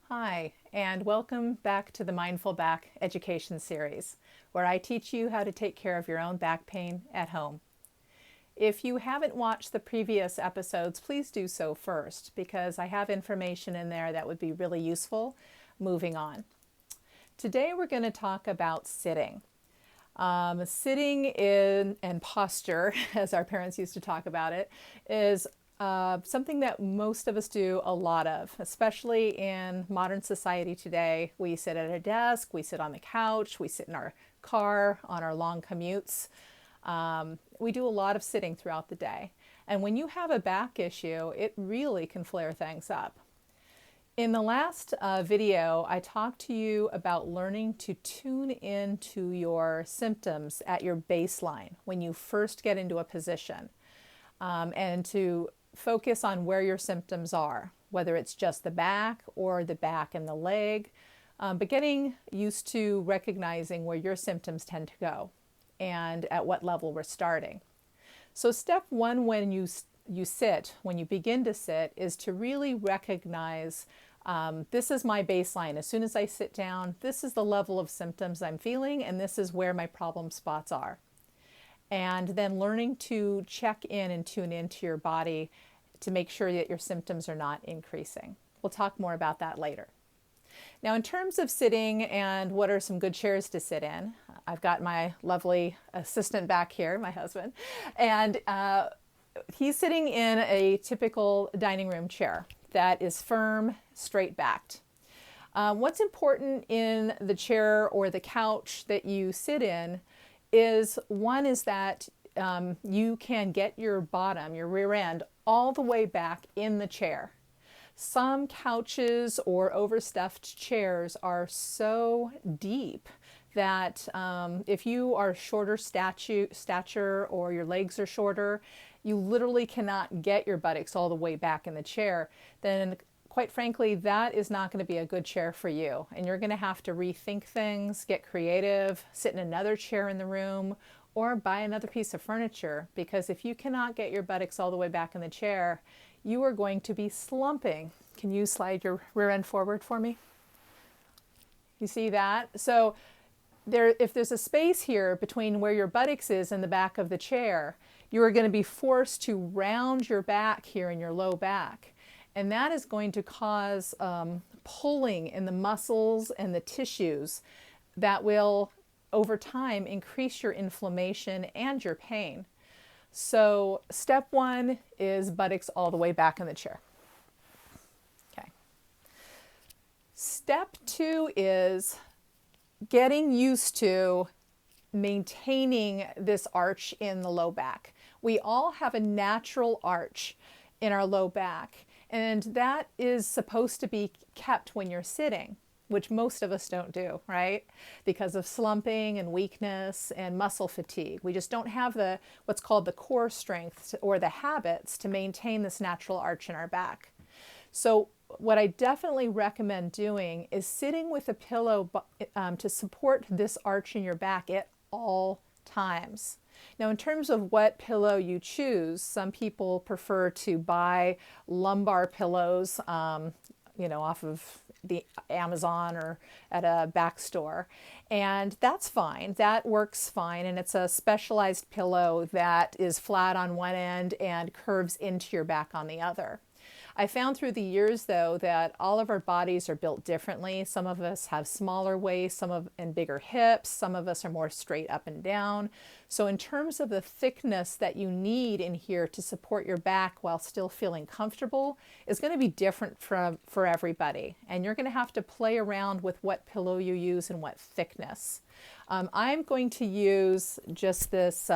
Hi, and welcome back to the Mindful Back Education Series, where I teach you how to take care of your own back pain at home. If you haven't watched the previous episodes, please do so first, because I have information in there that would be really useful moving on. Today we're going to talk about sitting. Sitting in and posture, as our parents used to talk about it, is something that most of us do a lot of, especially in modern society today. We sit at a desk, we sit on the couch, we sit in our car on our long commutes. We do a lot of sitting throughout the day. And when you have a back issue, it really can flare things up. In the last video, I talked to you about learning to tune into your symptoms at your baseline when you first get into a position, and to focus on where your symptoms are, whether it's just the back or the back and the leg, but getting used to recognizing where your symptoms tend to go and at what level we're starting. So step one when you begin to sit, is to really recognize this is my baseline. As soon as I sit down, this is the level of symptoms I'm feeling, and this is where my problem spots are. And then learning to check in and tune into your body to make sure that your symptoms are not increasing. We'll talk more about that later. Now, in terms of sitting and what are some good chairs to sit in, I've got my lovely assistant back here, my husband, and he's sitting in a typical dining room chair that is firm, straight backed. What's important in the chair or the couch that you sit in is that you can get your bottom, your rear end, all the way back in the chair. Some couches or overstuffed chairs are so deep that if you are shorter stature or your legs are shorter, you literally cannot get your buttocks all the way back in the chair, then quite frankly, that is not going to be a good chair for you. And you're going to have to rethink things, get creative, sit in another chair in the room, or buy another piece of furniture. Because if you cannot get your buttocks all the way back in the chair, you are going to be slumping. Can you slide your rear end forward for me? You see that? So if there's a space here between where your buttocks is and the back of the chair, you are going to be forced to round your back here in your low back. And that is going to cause pulling in the muscles and the tissues that will, over time, increase your inflammation and your pain. So step one is buttocks all the way back in the chair. Okay. Step two is getting used to maintaining this arch in the low back. We all have a natural arch in our low back, and that is supposed to be kept when you're sitting, which most of us don't do, right? Because of slumping and weakness and muscle fatigue. We just don't have what's called the core strength or the habits to maintain this natural arch in our back. So what I definitely recommend doing is sitting with a pillow to support this arch in your back at all times. Now, in terms of what pillow you choose, some people prefer to buy lumbar pillows, off of the Amazon or at a back store. And that's fine. That works fine. And it's a specialized pillow that is flat on one end and curves into your back on the other. I found through the years, though, that all of our bodies are built differently. Some of us have smaller waists, and bigger hips. Some of us are more straight up and down. So in terms of the thickness that you need in here to support your back while still feeling comfortable is going to be different for everybody. And you're going to have to play around with what pillow you use and what thickness. I'm going to use just this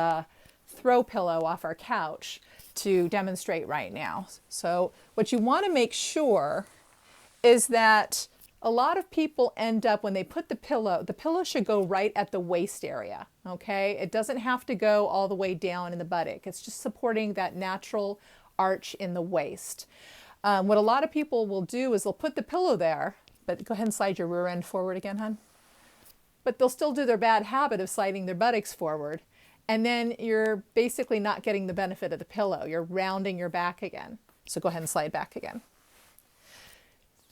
throw pillow off our couch to demonstrate right now. So what you want to make sure is that a lot of people end up, when they put the pillow should go right at the waist area, okay? It doesn't have to go all the way down in the buttock. It's just supporting that natural arch in the waist. What a lot of people will do is they'll put the pillow there, but go ahead and slide your rear end forward again, hon. But they'll still do their bad habit of sliding their buttocks forward. And then you're basically not getting the benefit of the pillow. You're rounding your back again. So go ahead and slide back again.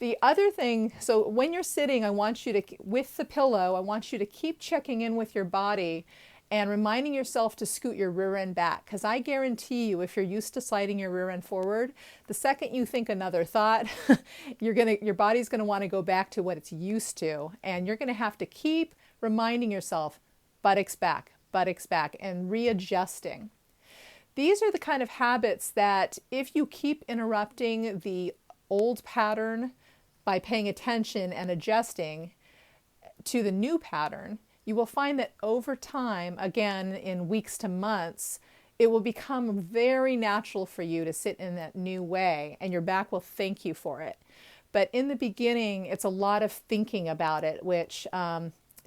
The other thing, so when you're sitting, I want you to, with the pillow, I want you to keep checking in with your body and reminding yourself to scoot your rear end back. Because I guarantee you, if you're used to sliding your rear end forward, the second you think another thought, your body's gonna wanna go back to what it's used to. And you're gonna have to keep reminding yourself, buttocks back, and readjusting. These are the kind of habits that if you keep interrupting the old pattern by paying attention and adjusting to the new pattern, you will find that over time, again, in weeks to months, it will become very natural for you to sit in that new way, and your back will thank you for it. But in the beginning, it's a lot of thinking about it, which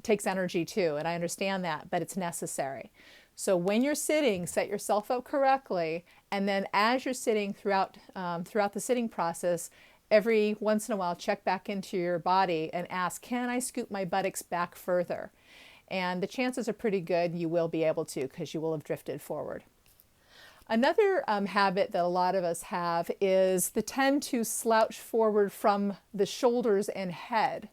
takes energy too, and I understand that, but it's necessary. So when you're sitting, set yourself up correctly, and then as you're sitting throughout the sitting process, every once in a while, check back into your body and ask, can I scoot my buttocks back further? And the chances are pretty good you will be able to, because you will have drifted forward. Another habit that a lot of us have is the tend to slouch forward from the shoulders and head.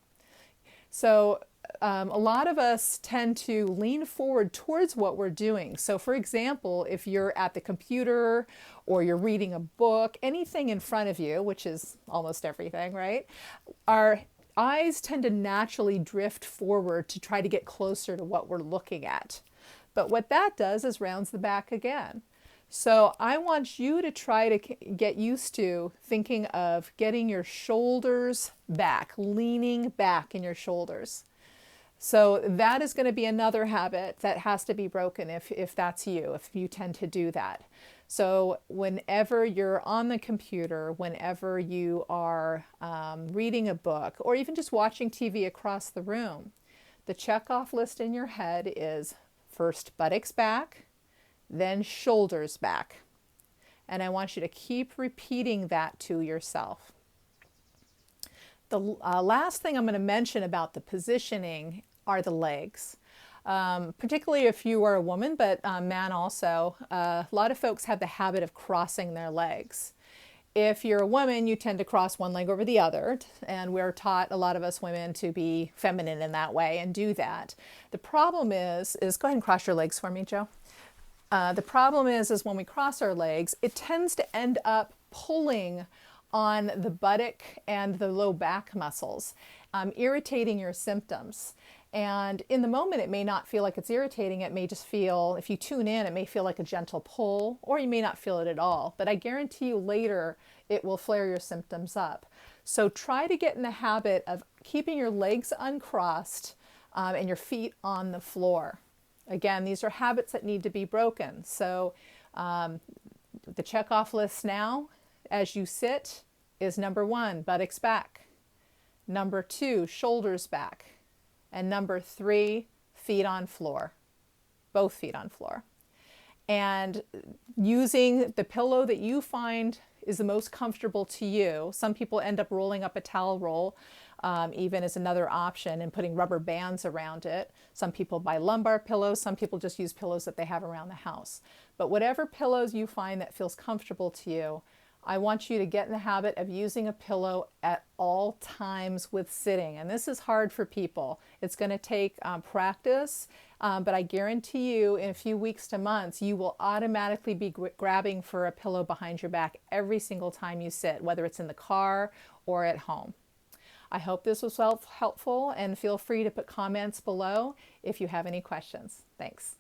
So a lot of us tend to lean forward towards what we're doing. So for example, if you're at the computer or you're reading a book, anything in front of you, which is almost everything, right? Our eyes tend to naturally drift forward to try to get closer to what we're looking at. But what that does is rounds the back again. So I want you to try to get used to thinking of getting your shoulders back, leaning back in your shoulders. So that is going to be another habit that has to be broken if that's you, if you tend to do that. So whenever you're on the computer, whenever you are reading a book, or even just watching TV across the room, the checkoff list in your head is first buttocks back, then shoulders back. And I want you to keep repeating that to yourself. The last thing I'm going to mention about the positioning are the legs. Particularly if you are a woman, but man also, a lot of folks have the habit of crossing their legs. If you're a woman, you tend to cross one leg over the other, and we're taught, a lot of us women, to be feminine in that way and do that. The problem is go ahead and cross your legs for me, Joe. The problem is when we cross our legs, it tends to end up pulling on the buttock and the low back muscles, irritating your symptoms. And in the moment, it may not feel like it's irritating. It may just feel, if you tune in, it may feel like a gentle pull, or you may not feel it at all. But I guarantee you later, it will flare your symptoms up. So try to get in the habit of keeping your legs uncrossed and your feet on the floor. Again, these are habits that need to be broken. So the checkoff list now, as you sit, is number 1, buttocks back. Number 2, shoulders back. And number 3, feet on floor, both feet on floor. And using the pillow that you find is the most comfortable to you. Some people end up rolling up a towel roll, even as another option, and putting rubber bands around it. Some people buy lumbar pillows. Some people just use pillows that they have around the house. But whatever pillows you find that feels comfortable to you, I want you to get in the habit of using a pillow at all times with sitting. And this is hard for people. It's going to take practice, but I guarantee you in a few weeks to months, you will automatically be grabbing for a pillow behind your back every single time you sit, whether it's in the car or at home. I hope this was helpful, and feel free to put comments below if you have any questions. Thanks.